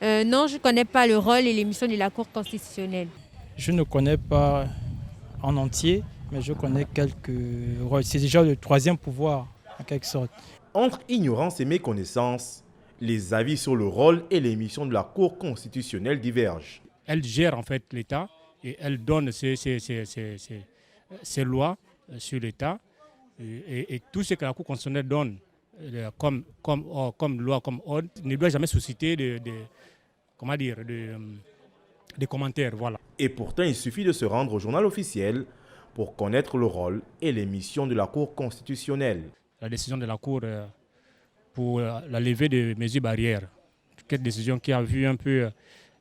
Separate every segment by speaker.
Speaker 1: Non, je ne connais pas le rôle et les missions de la Cour constitutionnelle.
Speaker 2: Je ne connais pas en entier, mais je connais quelques rôles. C'est déjà le troisième pouvoir, en quelque sorte.
Speaker 3: Entre ignorance et méconnaissance, les avis sur le rôle et les missions de la Cour constitutionnelle divergent.
Speaker 4: Elle gère en fait l'État et elle donne ses lois sur l'État. Et tout ce que la Cour constitutionnelle donne comme loi, comme ordre, ne doit jamais susciter des commentaires. Voilà.
Speaker 3: Et pourtant, il suffit de se rendre au journal officiel pour connaître le rôle et les missions de la Cour constitutionnelle.
Speaker 4: La décision de la Cour pour la levée des mesures barrières, cette décision qui a vu un peu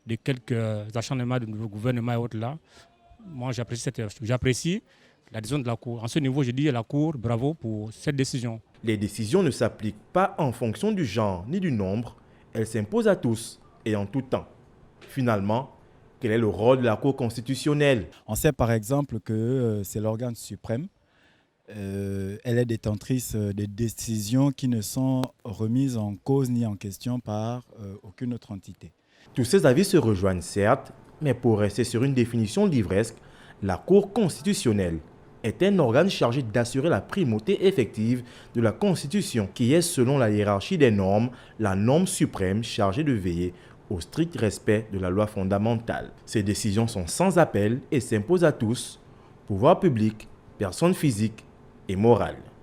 Speaker 4: de quelques acharnements du gouvernement et autres là, moi j'apprécie la décision de la Cour. En ce niveau, je dis à la Cour, bravo pour cette décision.
Speaker 3: Les décisions ne s'appliquent pas en fonction du genre ni du nombre, elles s'imposent à tous et en tout temps. Finalement, quel est le rôle de la Cour constitutionnelle?
Speaker 5: On sait par exemple que c'est l'organe suprême. Elle est détentrice des décisions qui ne sont remises en cause ni en question par aucune autre entité.
Speaker 3: Tous ces avis se rejoignent certes, mais pour rester sur une définition livresque, la Cour constitutionnelle est un organe chargé d'assurer la primauté effective de la Constitution, qui est, selon la hiérarchie des normes, la norme suprême chargée de veiller au strict respect de la loi fondamentale. Ces décisions sont sans appel et s'imposent à tous, pouvoir public, personnes physiques et morales.